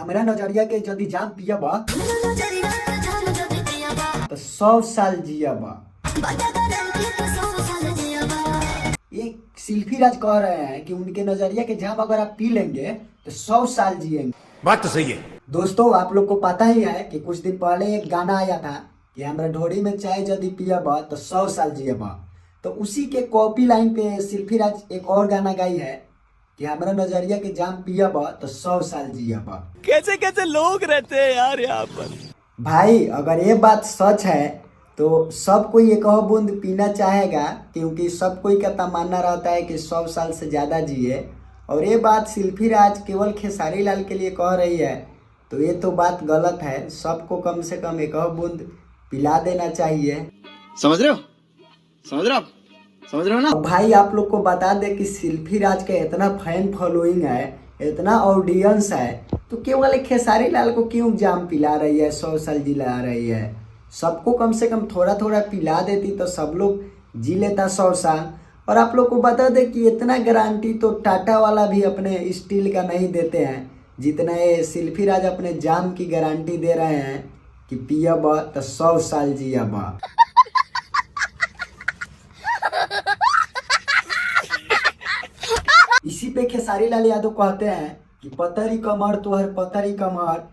हमरा नजरिया के जल्दी जाम पियबा तो 100 साल जियबा। ये सिल्फी राज कह रहे हैं कि उनके नजरिया के जाम अगर आप पी लेंगे तो 100 साल जिएंगे। बात तो सही है। दोस्तों आप लोग को पता ही है कि कुछ दिन पहले एक गाना आया था कि हमरा ढोरी में चाय यदि पियबा तो 100 साल जियबा। तो उसी के कॉपी लाइन पे सिल्फी राज एक और गाना गाई है कि हमरा नजरिया के जाम पियबा तो 100 साल जियबा। कैसे कैसे लोग रहते हैं यार यहाँ पर। भाई अगर ये बात सच है तो सब कोई एक बूंद पीना चाहेगा, क्योंकि सब कोई का तमन्ना रहता है कि 100 साल से ज़्यादा जिए। और ये बात सिल्फी राज केवल खेसारी लाल के लिए कह रही है, तो ये तो बात गलत है। सबको कम से कम एक बूंद पिला देना चाहिए। समझ रहे हो? समझ रहे हो? समझ रहे हो ना? भाई आप लोग को बता दे कि सिल्फी राज का इतना फैन फॉलोइंग है, इतना ऑडियंस है, तो केवल खेसारी लाल को क्यों जाम पिला रही है, 100 साल जिला रही है। सबको कम से कम थोड़ा थोड़ा पिला देती तो सब लोग जी लेता 100 साल। और आप लोग को बता दे कि इतना गारंटी तो टाटा वाला भी अपने स्टील का नहीं देते हैं जितना ये सिल्फी राज अपने जाम की गारंटी दे रहे हैं कि पियबा तो 100 साल जियबा। इसी पे खेसारी लाल यादव कहते हैं कि पतरी कमर तोहर पतरी कमर।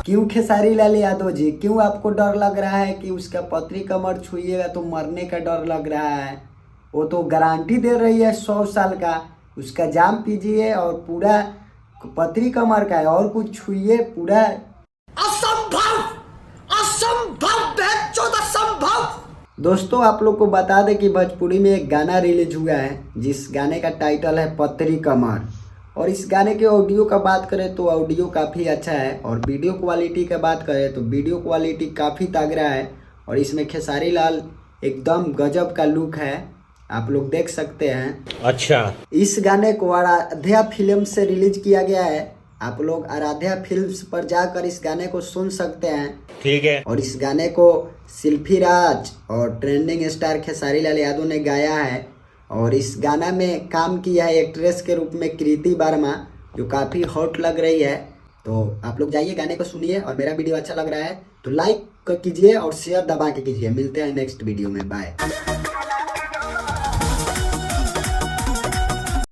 क्यों खेसारी लाल यादव जी, क्यों आपको डर लग रहा है कि उसका पतरी कमर छुइएगा तो मरने का डर लग रहा है? वो तो गारंटी दे रही है 100 साल का। उसका जाम पीजिए और पूरा पतरी कमर का है, और कुछ छुइए पूरा असंभव, असंभव, असंभव। दोस्तों आप लोग को बता दें कि भोजपुरी में एक गाना रिलीज हुआ है जिस गाने का टाइटल है पतरी कमर। और इस गाने के ऑडियो का बात करें तो ऑडियो काफ़ी अच्छा है, और वीडियो क्वालिटी का बात करें तो वीडियो क्वालिटी काफ़ी तगड़ा है। और इसमें खेसारी लाल एकदम गजब का लुक है, आप लोग देख सकते हैं। अच्छा, इस गाने को आराध्या फिल्म से रिलीज किया गया है। आप लोग आराध्या फिल्म्स पर जाकर इस गाने को सुन सकते हैं। ठीक है। और इस गाने को सिल्फी राज और ट्रेंडिंग स्टार खेसारी लाल यादव ने गाया है। और इस गाना में काम किया है एक्ट्रेस के रूप में कृति वर्मा, जो काफ़ी हॉट लग रही है। तो आप लोग जाइए गाने को सुनिए, और मेरा वीडियो अच्छा लग रहा है तो लाइक कीजिए और शेयर दबा के कीजिए। मिलते हैं नेक्स्ट वीडियो में, बाय।